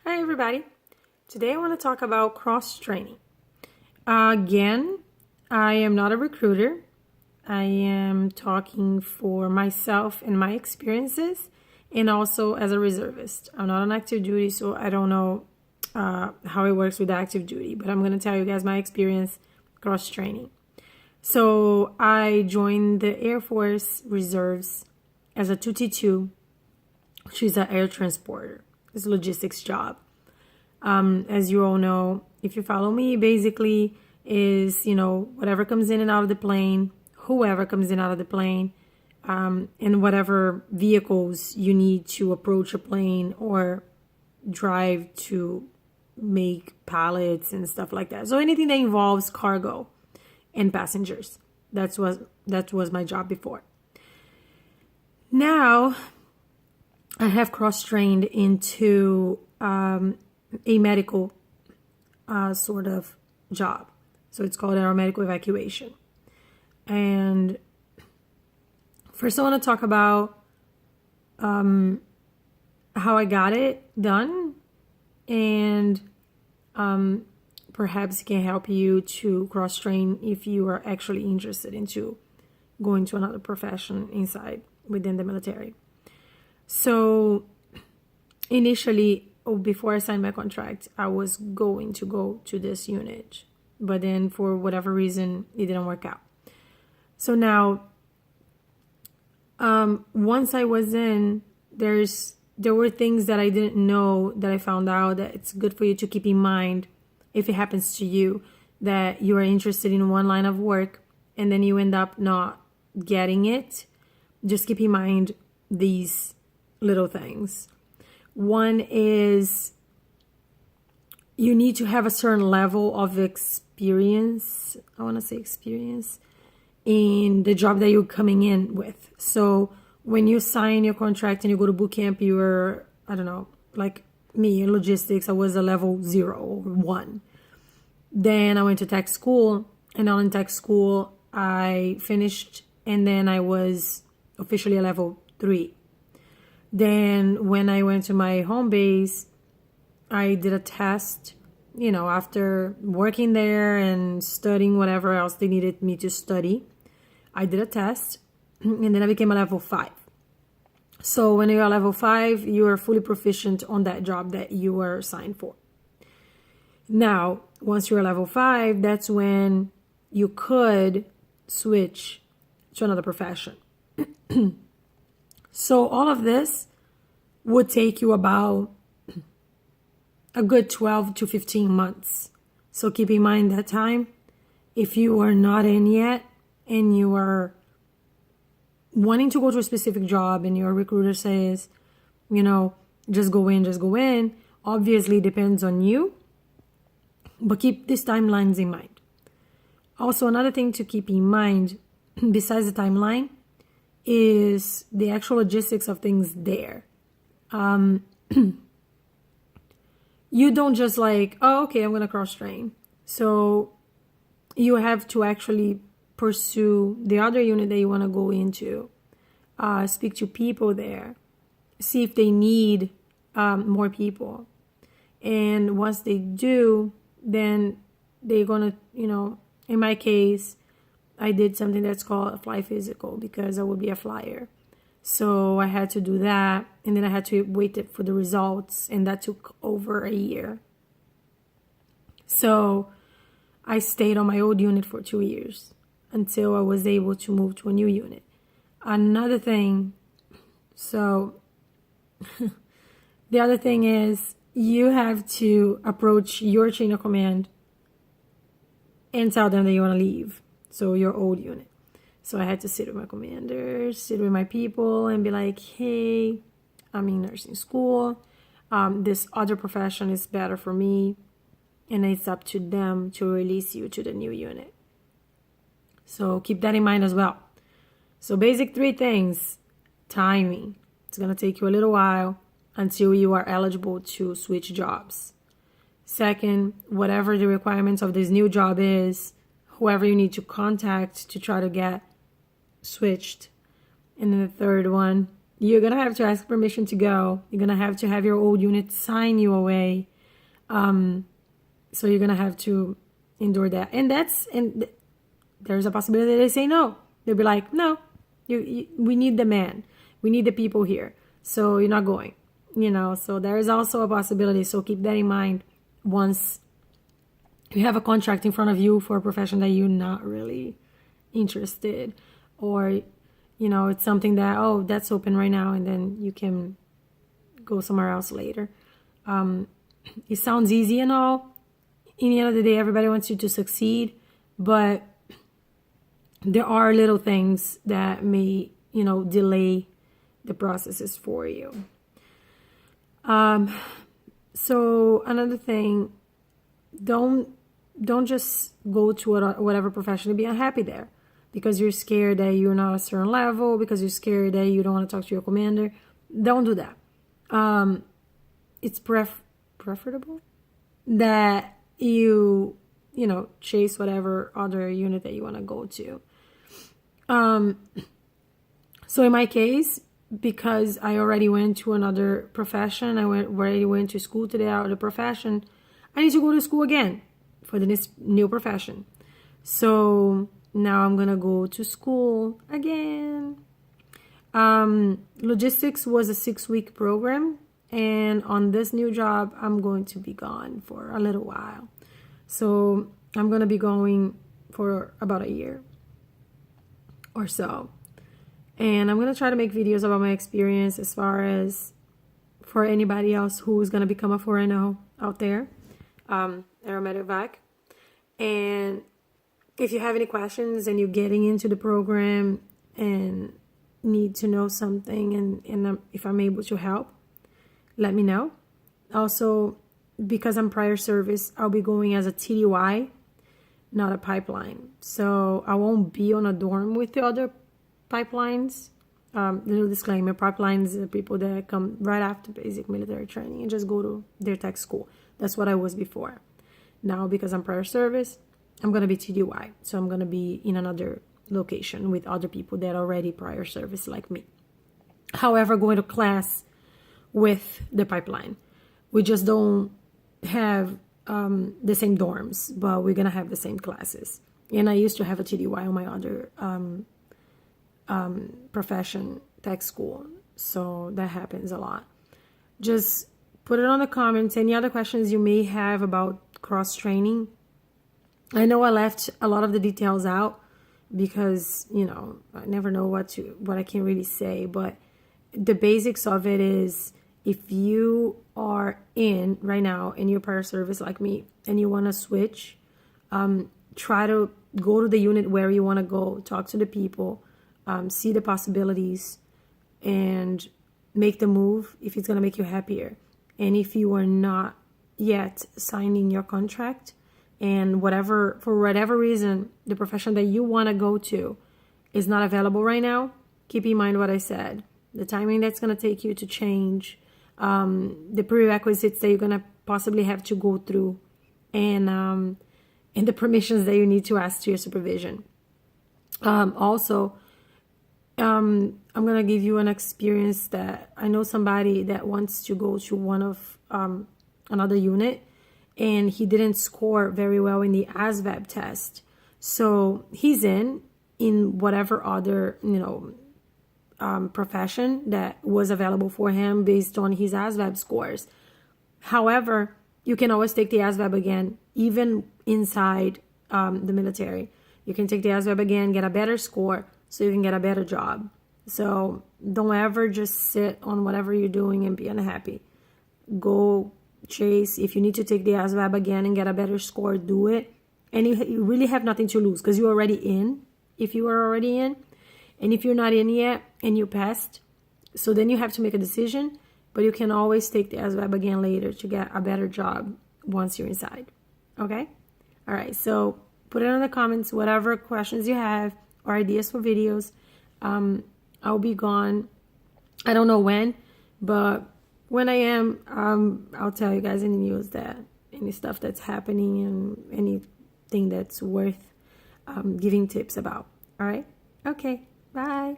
Hi everybody. Today I want to talk about cross-training. Again, I am not a recruiter. I am talking for myself and my experiences and also as a reservist. I'm not on active duty, so I don't know how it works with active duty, but I'm going to tell you guys my experience cross-training. So I joined the Air Force Reserves as a 2T2, which is an air transporter. It's a logistics job. As you all know, if you follow me, basically is, whatever comes in and out of the plane, whoever comes in and out of the plane, and whatever vehicles you need to approach a plane or drive to make pallets and stuff like that. So anything that involves cargo and passengers. That was my job before. Now, I have cross-trained into a medical sort of job. So it's called aeromedical evacuation. And first I want to talk about how I got it done, and perhaps it can help you to cross-train if you are actually interested into going to another profession within the military. So initially, before I signed my contract, I was going to go to this unit, but then for whatever reason, it didn't work out. So now, once I was in, there were things that I didn't know that I found out that it's good for you to keep in mind if it happens to you, that you are interested in one line of work and then you end up not getting it. Just keep in mind these little things. One is you need to have a certain level of experience. I want to say experience in the job that you're coming in with. So when you sign your contract and you go to boot camp, you're, I don't know, like me in logistics, I was a level 0 or 1. Then I went to tech school, and all in tech school, I finished, and then I was officially a level 3. Then when I went to my home base, I did a test, after working there and studying whatever else they needed me to study. I did a test, and then I became a level 5. So when you're a level 5, you are fully proficient on that job that you were assigned for. Now, once you're a level 5, that's when you could switch to another profession. So all of this would take you about a good 12 to 15 months. So keep in mind that time. If you are not in yet and you are wanting to go to a specific job and your recruiter says, just go in, obviously it depends on you, but keep these timelines in mind. Also, another thing to keep in mind, besides the timeline, is the actual logistics of things there. You don't just like, oh, okay, I'm going to cross-train. So you have to actually pursue the other unit that you want to go into, speak to people there, see if they need more people. And once they do, then they're going to, in my case, I did something that's called a fly physical because I would be a flyer. So I had to do that, and then I had to wait for the results, and that took over a year. So I stayed on my old unit for 2 years until I was able to move to a new unit. Another thing, so the other thing is you have to approach your chain of command and tell them that you want to leave. So your old unit. So I had to sit with my commanders, sit with my people, and be like, hey, I'm in nursing school. This other profession is better for me. And it's up to them to release you to the new unit. So keep that in mind as well. So basic 3 things. Timing. It's going to take you a little while until you are eligible to switch jobs. Second, whatever the requirements of this new job is, whoever you need to contact to try to get switched. And then the third one, you're going to have to ask permission to go. You're going to have your old unit sign you away. So you're going to have to endure that. And there's a possibility they say no. They'll be like, no, we need the man. We need the people here. So you're not going, so there is also a possibility. So keep that in mind once you have a contract in front of you for a profession that you're not really interested, or, it's something that, oh, that's open right now, and then you can go somewhere else later. It sounds easy and all. In the end of the day, everybody wants you to succeed, but there are little things that may, delay the processes for you. So another thing, don't just go to whatever profession and be unhappy there because you're scared that you're not a certain level, because you're scared that you don't want to talk to your commander. Don't do that. It's preferable that you chase whatever other unit that you want to go to. So in my case, because I already went to another profession, already went to school to the other profession, I need to go to school again for this new profession. So now I'm gonna go to school again. Logistics was a 6-week program, and on this new job, I'm going to be gone for a little while. So I'm gonna be going for about a year or so. And I'm going to try to make videos about my experience as far as for anybody else who is going to become a 4NO out there, aeromedevac. And if you have any questions and you're getting into the program and need to know something and if I'm able to help, let me know. Also, because I'm prior service, I'll be going as a TDY, not a pipeline. So I won't be on a dorm with the other pipelines. Little disclaimer, pipelines are people that come right after basic military training and just go to their tech school. That's what I was before. Now, because I'm prior service, I'm going to be TDY. So I'm going to be in another location with other people that are already prior service like me. However, going to class with the pipeline. We just don't have the same dorms, but we're going to have the same classes. And I used to have a TDY on my other profession, tech school. So that happens a lot. Just put it on the comments. Any other questions you may have about cross-training. I know I left a lot of the details out because, I never know what I can really say. But the basics of it is, if you are in right now in your prior service like me and you want to switch, try to go to the unit where you want to go, talk to the people, see the possibilities, and make the move if it's going to make you happier. And if you are not yet signing your contract and for whatever reason, the profession that you want to go to is not available right now, keep in mind what I said. The timing that's going to take you to change, the prerequisites that you're going to possibly have to go through, and the permissions that you need to ask to your supervision. Also, I'm going to give you an experience that I know somebody that wants to go to one of another unit, and he didn't score very well in the ASVAB test. So he's in whatever other, profession that was available for him based on his ASVAB scores. However, you can always take the ASVAB again, even inside the military. You can take the ASVAB again, get a better score, so you can get a better job. So don't ever just sit on whatever you're doing and be unhappy. Go chase. If you need to take the ASVAB again and get a better score, do it. And you really have nothing to lose because you're already in, if you are already in. And if you're not in yet and you passed, so then you have to make a decision. But you can always take the ASVAB again later to get a better job once you're inside. Okay? All right. So put it in the comments, whatever questions you have or ideas for videos. I'll be gone. I don't know when, but when I am, I'll tell you guys any news that any stuff that's happening and anything that's worth giving tips about. All right? Okay. Bye.